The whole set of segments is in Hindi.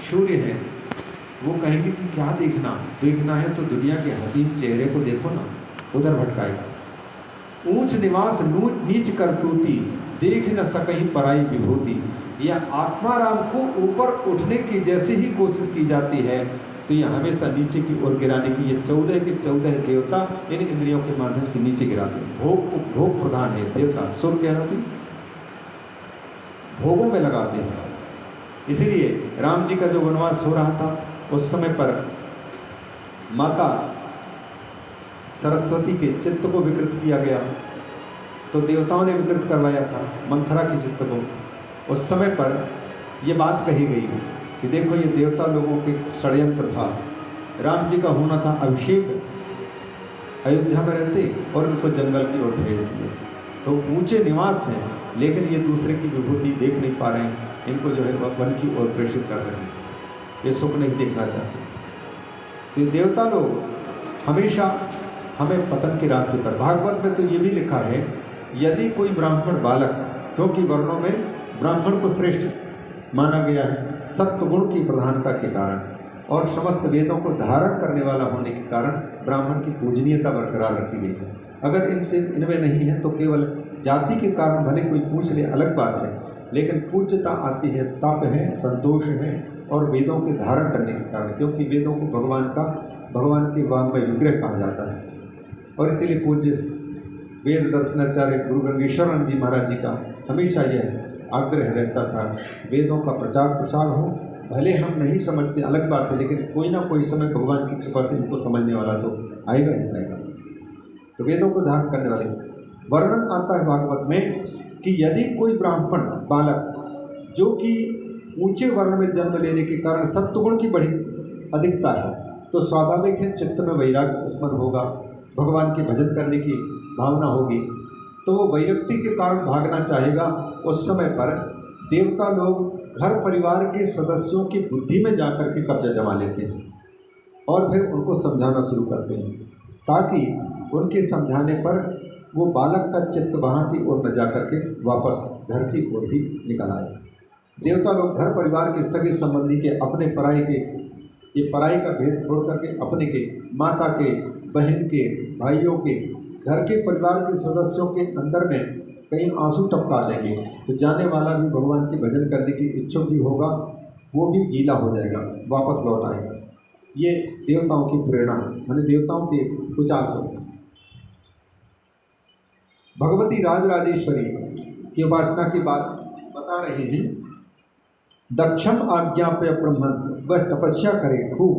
शूर्य हैं, वो कहेंगे कि क्या देखना है तो दुनिया के हसीन चेहरे को देखो ना, उधर भटकाएगा। ऊंच निवास नीच करतूती, देख न सकहीं पराई विभूति। यह आत्माराम को ऊपर उठने की जैसे ही कोशिश की जाती है तो यह हमेशा नीचे की ओर गिराने की, ये 14 के 14 देवता इन इंद्रियों के माध्यम से नीचे गिराते हैं। भोग प्रधान है देवता, सुर कह रहा थी, भोगों में लगाते हैं। इसीलिए राम जी का जो वनवास हो रहा था उस समय पर माता सरस्वती के चित्त को विकृत किया गया, तो देवताओं ने विकृत करवाया था मंथरा के चित्त को। उस समय पर यह बात कही गई कि देखो ये देवता लोगों के षड्यंत्र था, राम जी का होना था अभिषेक, अयोध्या में रहते और उनको जंगल की ओर भेज दिए। तो ऊंचे निवास हैं लेकिन ये दूसरे की विभूति देख नहीं पा रहे हैं, इनको जो है वन की ओर प्रेषित कर रहे हैं, ये सुख नहीं देखना चाहते। तो ये देवता लोग हमेशा हमें पतन के रास्ते पर, भागवत में तो ये भी लिखा है यदि कोई ब्राह्मण बालक, क्योंकि वर्णों में ब्राह्मण को श्रेष्ठ माना गया है सत्व गुण की प्रधानता के कारण और समस्त वेदों को धारण करने वाला होने के कारण ब्राह्मण की पूजनीयता बरकरार रखी गई है। अगर इनमें नहीं है तो केवल जाति के कारण भले कोई पूछ ले अलग बात है, लेकिन पूज्यता आती है, तप है, संतोष है और वेदों के धारण करने के कारण, क्योंकि वेदों को भगवान के वाङ्मय विग्रह कहा जाता है। और इसीलिए पूज्य वेद दर्शनाचार्य गुरु गंगेश्वरानंद जी महाराज जी का हमेशा यह आग्रह रहता था वेदों का प्रचार प्रसार हो, भले हम नहीं समझते अलग बात है, लेकिन कोई ना कोई समय भगवान की कृपा से इनको समझने वाला तो आएगा ही आएगा। तो वेदों को धारण करने वाले, वर्णन आता है भागवत में कि यदि कोई ब्राह्मण बालक जो कि ऊंचे वर्ण में जन्म लेने के कारण सत्वगुण की बड़ी अधिकता है, तो स्वाभाविक है चित्त में वैराग्य उत्पन्न होगा, भगवान के भजन करने की भावना होगी, तो वो वैरक्ति के कारण भागना चाहेगा। उस समय पर देवता लोग घर परिवार के सदस्यों की बुद्धि में जाकर के कब्जा जमा लेते हैं और फिर उनको समझाना शुरू करते हैं, ताकि उनके समझाने पर वो बालक का चित्त वहाँ की ओर न जाकर के वापस घर की ओर ही निकल आए। देवता लोग घर परिवार के सगे संबंधी के, अपने पराई के, ये पराई का भेद छोड़ करके अपने के, माता के, बहन के, भाइयों के, घर के परिवार के सदस्यों के अंदर में कहीं आंसू टपका देंगे तो जाने वाला भी भगवान के भजन करने की इच्छुक भी होगा, वो भी गीला हो जाएगा, वापस लौट आएगा। ये देवताओं की प्रेरणा, माने देवताओं के कुछ आत्म। भगवती राजराजेश्वरी की उपासना की बात बता रहे हैं। दक्षम आज्ञाप्य ब्रह्मन, वह तपस्या करे खूब।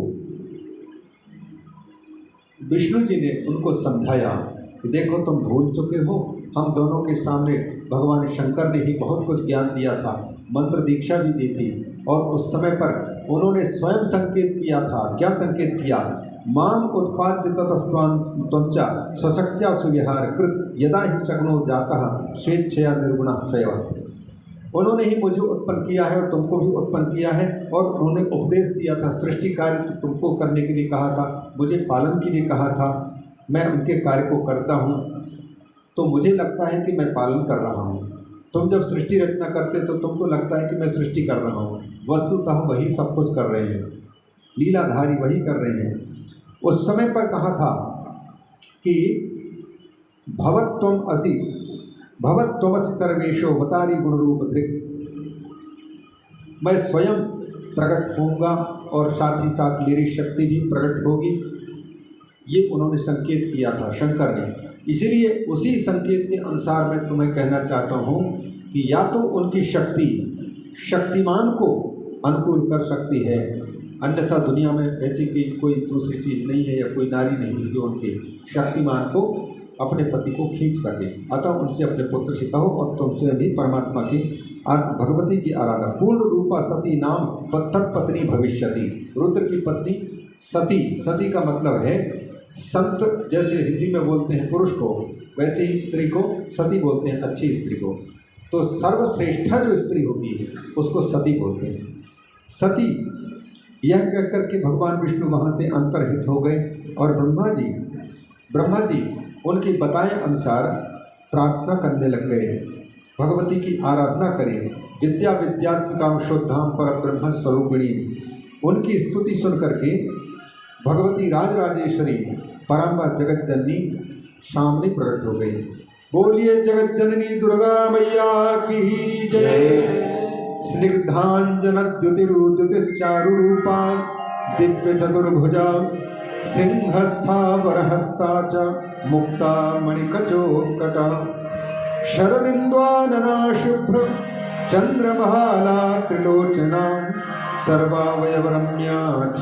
विष्णु जी ने उनको समझाया कि देखो तुम भूल चुके हो, हम दोनों के सामने भगवान शंकर ने ही बहुत कुछ ज्ञान दिया था, मंत्र दीक्षा भी दी थी, और उस समय पर उन्होंने स्वयं संकेत किया था। क्या संकेत किया? माम उत्पाद्य ततस्त्वां त्वंचा स्वशक्त्या सुविहार कृत यदा ही शग्नो जाता स्वेच्छया निर्गुणा शैव। उन्होंने ही मुझे उत्पन्न किया है और तुमको भी उत्पन्न किया है, और उन्होंने उपदेश दिया था, सृष्टि कार्य तो तुमको करने के लिए कहा था, मुझे पालन के लिए कहा था, मैं उनके कार्य को करता हूँ, तो मुझे लगता है कि मैं पालन कर रहा हूँ। तुम जब सृष्टि रचना करते तो तुमको लगता है कि मैं सृष्टि कर रहा हूँ, वस्तुतः वही सब कुछ कर रहे हैं, लीलाधारी वही कर रहे हैं। उस समय पर कहा था कि भवत्वम असि भवत्वमसि सर्वेशो वतारी गुणरूप दृक्, मैं स्वयं प्रकट होऊंगा और साथ ही साथ मेरी शक्ति भी प्रकट होगी। ये उन्होंने संकेत किया था शंकर ने। इसीलिए उसी संकेत के अनुसार मैं तुम्हें कहना चाहता हूँ कि या तो उनकी शक्ति शक्तिमान को अनुकूल कर सकती है, अन्यथा दुनिया में ऐसी की कोई दूसरी चीज़ नहीं है या कोई नारी नहीं है जो उनके शक्तिमान को अपने पति को खींच सके। अतः उनसे अपने पुत्र से कहो और तुमसे भी परमात्मा की भगवती की आराधना। पूर्ण रूपा सती नाम तत्पत्नी भविष्यति। रुद्र की पत्नी सती, सती का मतलब है संत, जैसे हिंदी में बोलते हैं पुरुष को, वैसे ही स्त्री को सती बोलते हैं, अच्छी स्त्री को। तो सर्वश्रेष्ठा जो स्त्री होती है उसको सती बोलते हैं। सती यह कहकर के भगवान विष्णु वहाँ से अंतर्हित हो गए और ब्रह्मा जी उनके बताए अनुसार प्रार्थना करने लग गए, भगवती की आराधना करें। विद्या विद्यात्मिकां शुद्धां पर ब्रह्म स्वरूपिणी उनकी स्तुति सुन करके भगवती राजराजेश्वरी परम्बर जगत जननी सामने प्रकट हो गई। बोलिए जगत जननी दुर्गा मैया की जय। स्निग्धांजनद्युतिरुद्युतिश्चारुरूपा दिव्य चतुर्भुजा सिंहस्था वरहस्ता च मुक्ता मणिकचोत्कटा शरदिन्द्वानना शुभ्र चंद्रमहाला त्रिलोचना सर्वावयवरम्या च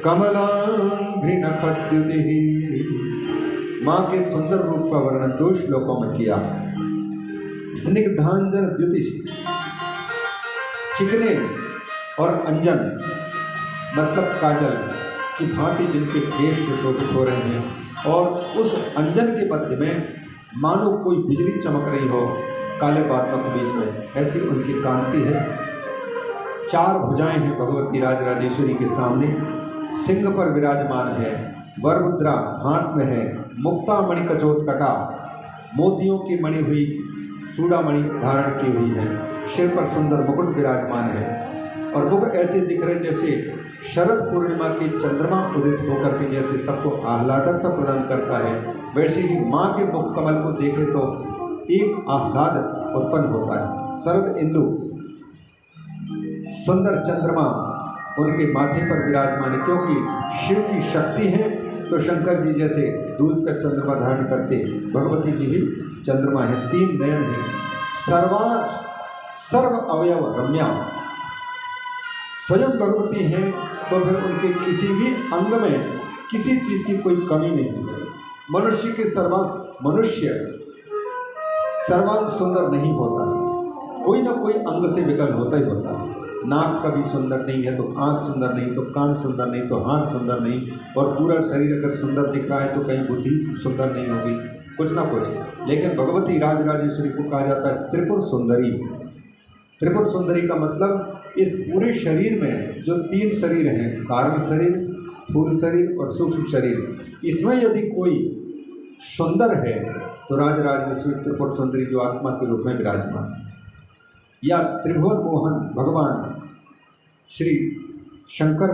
कमलाघ्रिनखद्युतिः। माँ के सुंदर रूप का वर्णन 2 श्लोकों में किया। स्निग्धांजन द्युति चिकने और अंजन मतलब काजल की भांति जिनके केश सुशोभित हो रहे हैं, और उस अंजन के मध्य में मानो कोई बिजली चमक रही हो काले बादलों के बीच में, ऐसी उनकी कांति है। 4 भुजाएं हैं भगवती राजराजेश्वरी के सामने। सिंह पर विराजमान है, वरमुद्रा हाथ में है, मुक्ता मणि कचोत्कटा मोतियों की मणि हुई चूड़ामणि धारण की हुई है, सिर पर सुंदर मुकुट विराजमान है, और मुख ऐसे दिख रहे जैसे शरद पूर्णिमा की चंद्रमा उदित होकर के जैसे सबको आह्लादकता प्रदान करता है, वैसे ही माँ के मुख कमल को देखे तो एक आह्लाद उत्पन्न होता है। शरद इंदु सुंदर चंद्रमा उनके माथे पर विराजमान है, क्योंकि शिव की शक्ति है तो शंकर जी जैसे दूज का चंद्रमा धारण करते भगवती जी भी चंद्रमा है। 3 नयन है, सर्व अवयव रम्या स्वयं भगवती हैं, तो फिर उनके किसी भी अंग में किसी चीज की कोई कमी नहीं है। मनुष्य सर्वांग सुंदर नहीं होता, कोई ना कोई अंग से विकल होता ही होता है। नाक कभी सुंदर नहीं है तो आंख सुंदर नहीं, तो कान सुंदर नहीं, तो हाथ सुंदर नहीं, और पूरा शरीर अगर सुंदर दिख रहा है तो कहीं बुद्धि सुंदर नहीं होगी, कुछ ना कुछ। लेकिन भगवती राजराजेश्वरी को कहा जाता है त्रिपुर सुंदरी। त्रिपुर सुंदरी का मतलब इस पूरे शरीर में जो 3 शरीर हैं, कारण शरीर, स्थूल शरीर और सूक्ष्म शरीर, इसमें यदि कोई सुंदर है तो राजराजेश्वरी त्रिपुर सुंदरी जो आत्मा के रूप में विराजमान है। या त्रिभुवन मोहन भगवान श्री शंकर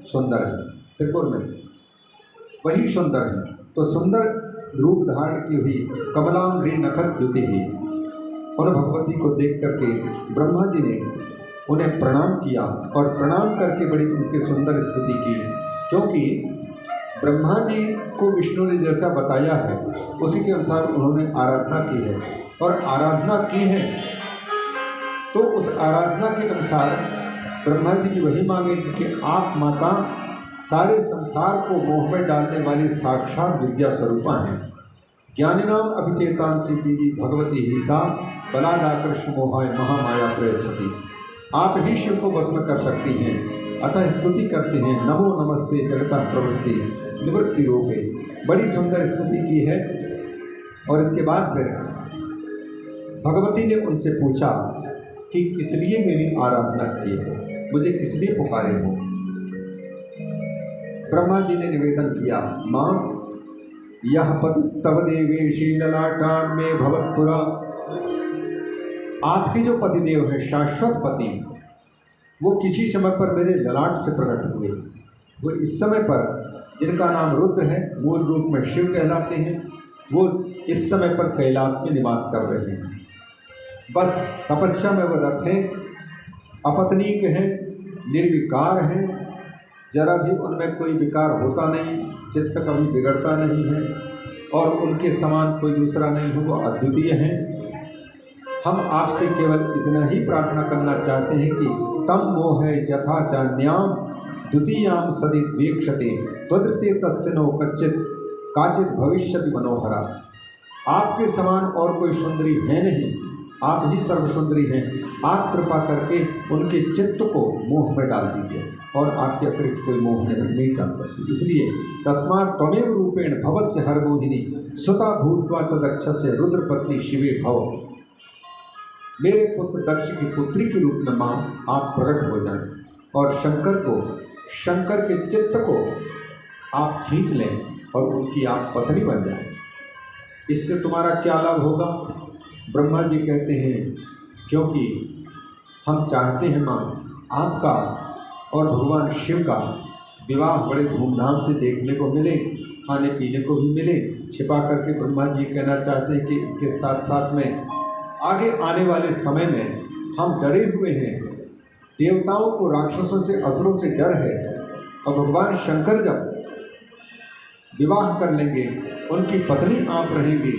सुंदर है, त्रिपुर में वही सुंदर है। तो सुंदर रूप धारण की हुई कमलांग्री नखत द्युति ही उन भगवती को देख करके ब्रह्मा जी ने उन्हें प्रणाम किया, और प्रणाम करके बड़ी उनकी सुंदर स्तुति की, क्योंकि ब्रह्मा जी को विष्णु ने जैसा बताया है उसी के अनुसार उन्होंने आराधना की है, और आराधना की है तो उस आराधना के अनुसार ब्रह्मा जी भी वही मांगेंगे कि आप माता सारे संसार को मोह में डालने वाली साक्षात विद्या स्वरूपा हैं। ज्ञानिनाम अभिचेतांसी देवी भगवती ही सा बलादाकृष्ण मोहाय महामाया प्रयच्छति। आप ही शिव को भस्म कर सकती हैं, अतः स्तुति करते हैं नमो नमस्ते जगता प्रवृत्ति निवृत्ति रूपे। बड़ी सुंदर स्तुति की है। और इसके बाद फिर भगवती ने उनसे पूछा कि किस लिए मेरी आराधना की है, मुझे किस लिए पुकारे हो। ब्रह्मा जी ने निवेदन किया, माँ यह पतिस्तव देवेशी ललाटान में भवत्पुरा। आपके जो पतिदेव है शाश्वत पति, वो किसी समय पर मेरे ललाट से प्रकट हुए। वो इस समय पर जिनका नाम रुद्र है, मूल रूप में शिव कहलाते हैं, वो इस समय पर कैलाश में निवास कर रहे हैं। बस तपस्या में वो रत हैं, अपत्नीक हैं, निर्विकार हैं, जरा भी उनमें कोई विकार होता नहीं, चित्त कभी बिगड़ता नहीं है, और उनके समान कोई दूसरा नहीं हो, वो अद्वितीय हैं। हम आपसे केवल इतना ही प्रार्थना करना चाहते हैं कि तम मोह यथा चान्याम द्वितीयाम सदी वीक्षते त्वदृते तस्य नो कच्चित काचित भविष्यति मनोहरा। आपके समान और कोई सुंदरी है नहीं, आप ही सर्वसुंदरी हैं। आप कृपा करके उनके चित्त को मोह में डाल दीजिए, और आपके अतिरिक्त कोई मोह नहीं जान सकती। इसलिए तस्मात् त्वमेव रूपेण भवस्य हरमोहिनी सुता भूत्वा तदक्षस्य रुद्र पत्नी शिवे भव। मेरे पुत्र दक्ष की पुत्री के रूप में माँ आप प्रकट हो जाएं, और शंकर के चित्त को आप खींच लें, और उनकी आप पत्नी बन जाएं। इससे तुम्हारा क्या लाभ होगा? ब्रह्मा जी कहते हैं क्योंकि हम चाहते हैं माँ आपका और भगवान शिव का विवाह बड़े धूमधाम से देखने को मिले, खाने पीने को भी मिले। छिपा करके ब्रह्मा जी कहना चाहते हैं कि इसके साथ साथ में आगे आने वाले समय में हम डरे हुए हैं, देवताओं को राक्षसों से असुरों से डर है, और भगवान शंकर जब विवाह कर लेंगे, उनकी पत्नी आप रहेंगी,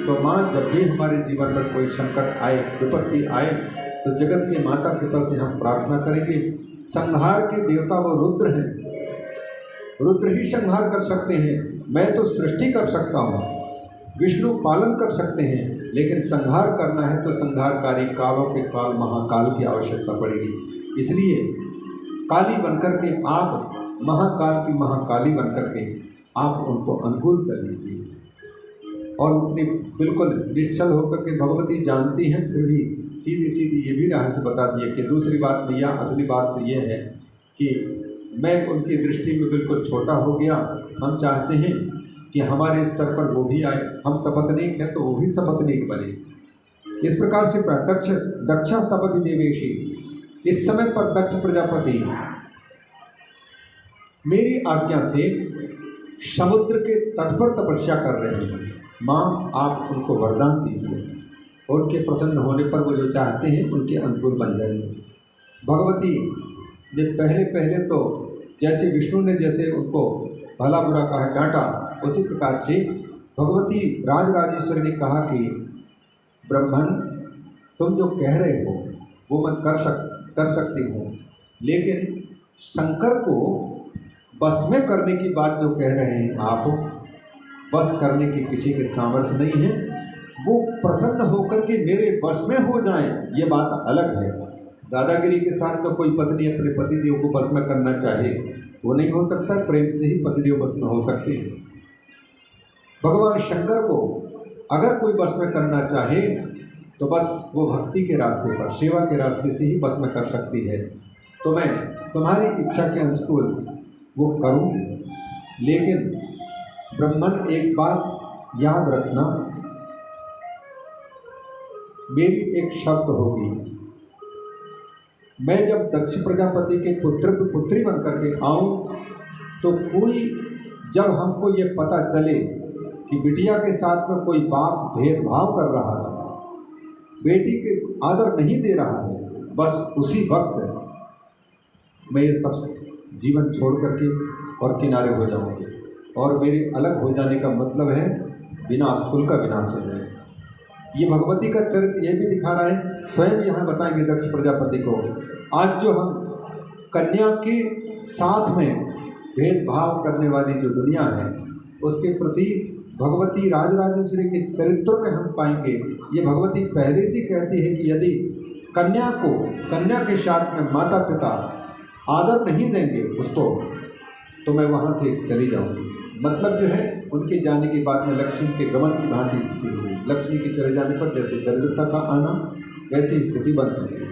तो माँ जब भी हमारे जीवन पर कोई संकट आए, विपत्ति आए, तो जगत के माता पिता से हम प्रार्थना करेंगे। संहार के देवता वो रुद्र हैं, रुद्र ही संहार कर सकते हैं। मैं तो सृष्टि कर सकता हूँ, विष्णु पालन कर सकते हैं, लेकिन संहार करना है तो संहारकारी कालों के काल महाकाल की आवश्यकता पड़ेगी। इसलिए काली बनकर के आप, महाकाल की महाकाली बनकर के आप उनको अनुकूल कर लीजिए। और अपनी बिल्कुल निश्चल होकर के भगवती जानती हैं, फिर भी सीधी सीधी ये भी रहस्य बता दिए कि दूसरी बात भैया, असली बात तो ये है कि मैं उनकी दृष्टि में बिल्कुल छोटा हो गया। हम चाहते हैं कि हमारे स्तर पर वो भी आए, हम सपत्नीक हैं तो वो भी सपत्नीक बने। इस प्रकार से दक्ष तपति देवेशी, इस समय पर दक्ष प्रजापति मेरी आज्ञा से समुद्र के तट पर तपस्या कर रहे हैं। माँ आप उनको वरदान दीजिए, और उनके प्रसन्न होने पर वो जो चाहते हैं उनके अनुकूल बन जाएंगे। भगवती ने पहले तो जैसे विष्णु ने जैसे उनको भला बुरा कहा, डांटा, उसी प्रकार से भगवती राजराजेश्वरी ने कहा कि ब्रह्मण तुम जो कह रहे हो वो मैं कर सकती हूँ, लेकिन शंकर को बस में करने की बात जो कह रहे हैं आप, बस करने की किसी के सामर्थ्य नहीं है। वो प्रसन्न होकर के मेरे बस में हो जाएं, ये बात अलग है। दादागिरी के साथ में कोई पत्नी अपने पतिदेव को बस में करना चाहे, वो नहीं हो सकता। प्रेम से ही पतिदेव बस में हो सकते हैं। भगवान शंकर को अगर कोई बस में करना चाहे तो बस वो भक्ति के रास्ते पर, सेवा के रास्ते से ही बस में कर सकती है। तो मैं तुम्हारी इच्छा के अनुकूल वो करूँगी, लेकिन ब्रह्मन एक बात याद रखना, मेरी एक शर्त होगी। मैं जब दक्ष प्रजापति के पुत्री बनकर के आऊँ, तो कोई जब हमको ये पता चले कि बिटिया के साथ में कोई बाप भेदभाव कर रहा है, बेटी के आदर नहीं दे रहा है, बस उसी वक्त मैं ये सब जीवन छोड़ करके और किनारे हो जाऊँगी। और मेरे अलग हो जाने का मतलब है विनाश, कुल का विनाश हो जाए। ये भगवती का चरित्र ये भी दिखा रहा है, स्वयं यहाँ बताएंगे दक्ष प्रजापति को। आज जो हम कन्या के साथ में भेदभाव करने वाली जो दुनिया है, उसके प्रति भगवती राजराजेश्वरी के चरित्रों में हम पाएंगे। ये भगवती पहले से कहती है कि यदि कन्या के साथ में माता पिता आदर नहीं देंगे उसको, तो मैं वहाँ से चली जाऊँगी। मतलब जो है, उनके जाने के बाद में लक्ष्मी के गमन की भांति स्थिति हुई। लक्ष्मी के चले जाने पर जैसे दरिद्रता का आना, वैसी स्थिति बन सकती है।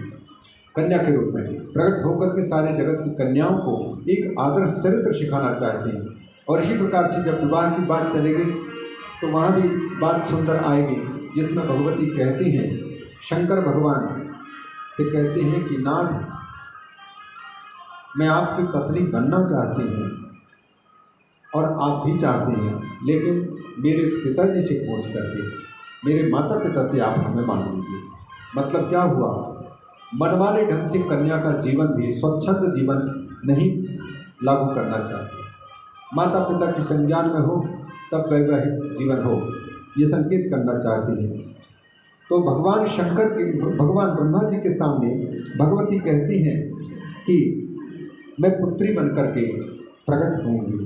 कन्या के रूप में प्रकट होकर के सारे जगत की कन्याओं को एक आदर्श चरित्र सिखाना चाहते हैं। और इसी प्रकार से जब विवाह की बात चलेगी, तो वहाँ भी बात सुंदर आएगी, जिसमें भगवती कहती हैं, शंकर भगवान से कहते हैं कि नाथ, मैं आपकी पत्नी बनना चाहती हूँ और आप भी चाहते हैं, लेकिन मेरे पिताजी से पूछ करके, मेरे माता पिता से आप हमें मान लीजिए। मतलब क्या हुआ, मनमाने ढंग से कन्या का जीवन भी स्वच्छंद जीवन नहीं लागू करना चाहते। माता पिता की संज्ञान में हो तब वैवाहिक जीवन हो, ये संकेत करना चाहती हैं। तो भगवान ब्रह्मा जी के सामने भगवती कहती हैं कि मैं पुत्री बनकर के प्रकट होंगी।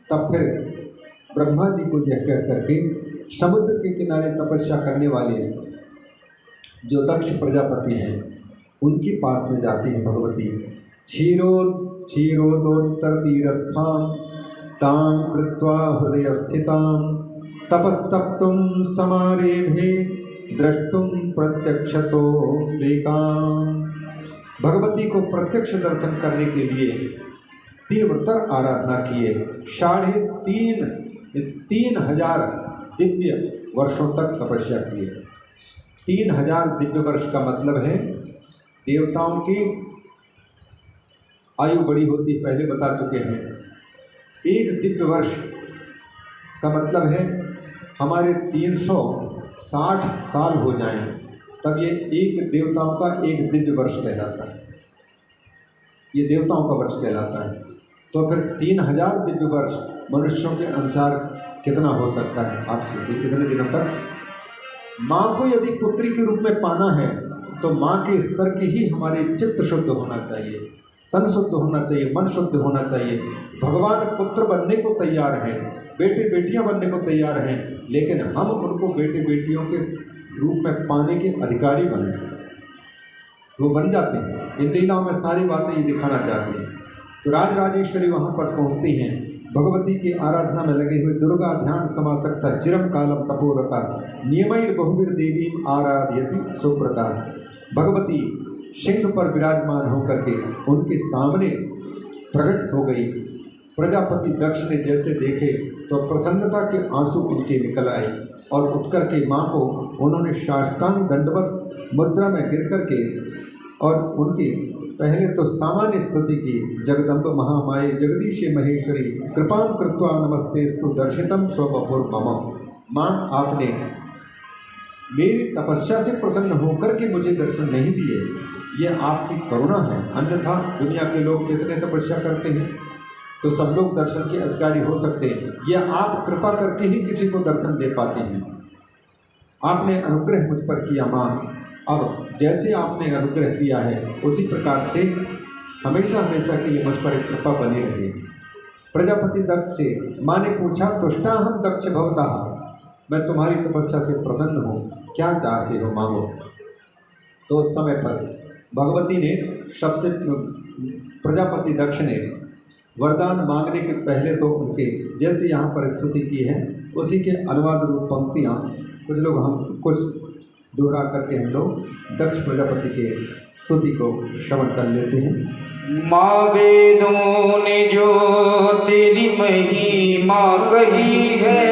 तब फिर ब्रह्मा जी को यह कह करके समुद्र के किनारे तपस्या करने वाले जो दक्ष प्रजापति हैं, उनके पास में जाती है भगवती। क्षीरोदोत्तर तीरस्थां तां कृत्वा हृदय स्थितां तपस्तप्तुं समारेभे द्रष्टुं प्रत्यक्षतो वेगां। भगवती को प्रत्यक्ष दर्शन करने के लिए तीव्रतर आराधना किए। 3,500 दिव्य वर्षों तक तपस्या किए। 3,000 दिव्य वर्ष का मतलब है देवताओं की आयु बड़ी होती है, पहले बता चुके हैं। एक दिव्य वर्ष का मतलब है हमारे 360 साल हो जाएं, तब ये एक देवताओं का एक दिव्य वर्ष कहलाता है। ये देवताओं का वर्ष कहलाता है। तो फिर 3000 दिव्य वर्ष मनुष्यों के अनुसार कितना हो सकता है? आप सोचिए कितने दिनों तक। माँ को यदि पुत्री के रूप में पाना है तो माँ के स्तर की ही हमारे चित्त शुद्ध होना चाहिए, तन शुद्ध होना चाहिए, मन शुद्ध होना चाहिए। भगवान पुत्र बनने को तैयार हैं, बेटे बेटियां बनने को तैयार हैं, लेकिन हम उनको बेटे बेटियों के रूप में पाने के अधिकारी बने, वो बन जाते हैं। इन लीलाओं में सारी बातें ये दिखाना चाहती हैं। तो राजराजेश्वरी वहाँ पर पहुँचती हैं, भगवती की आराधना में लगे हुए। दुर्गा ध्यान समासक्ता चिरम कालम तपोरता नियमैर बहुवीर देवी आराध्यति सुप्रता। भगवती सिंह पर विराजमान होकर के उनके सामने प्रकट हो गई। प्रजापति दक्ष ने जैसे देखे तो प्रसन्नता के आंसू उनके निकल आए और उठकर के माँ को उन्होंने साष्टांग दंडवत मुद्रा में गिर करके और उनकी पहले तो सामान्य स्तुति की। जगदम्ब महामाये जगदीश महेश्वरी कृपां कृत्वा नमस्तेस्तु दर्शितम स्वबपुर मम। माँ, आपने मेरी तपस्या से प्रसन्न होकर के मुझे दर्शन नहीं दिए, ये आपकी करुणा है। अन्यथा दुनिया के लोग कितने तपस्या करते हैं, तो सब लोग दर्शन के अधिकारी हो सकते हैं, यह आप कृपा करके ही किसी को दर्शन दे पाते हैं। आपने अनुग्रह मुझ पर किया माँ, अब जैसे आपने अनुग्रह किया है उसी प्रकार से हमेशा हमेशा के लिए मुझ पर एक कृपा बनी रहे। प्रजापति दक्ष से माँ ने पूछा, तुष्टा हम दक्ष भवता, मैं तुम्हारी तपस्या से प्रसन्न हूँ, क्या चाहते हो मांगो। तो उस समय पर भगवती ने सबसे प्रजापति दक्ष ने वरदान मांगने के पहले तो उनके जैसे यहाँ पर स्तुति की है उसी के अनुवाद रूप पंक्तियाँ कुछ लोग हम कुछ दोहरा करके हम लोग दक्ष प्रजापति के स्तुति को श्रवण कर लेते हैं। माँ वेदों ने जो तेरी महिमा कही है,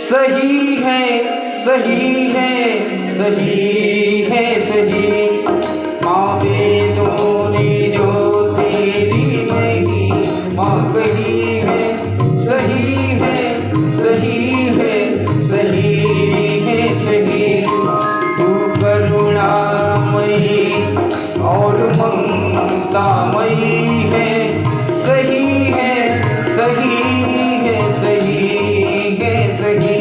सही है सही है सही है सही। माँ वेदों ने जो तेरी महिमा कही है, सही है सही है सही है सही। तू करुणामयी और ममतामयी है, सही है सही है सही है सही।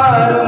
प्यार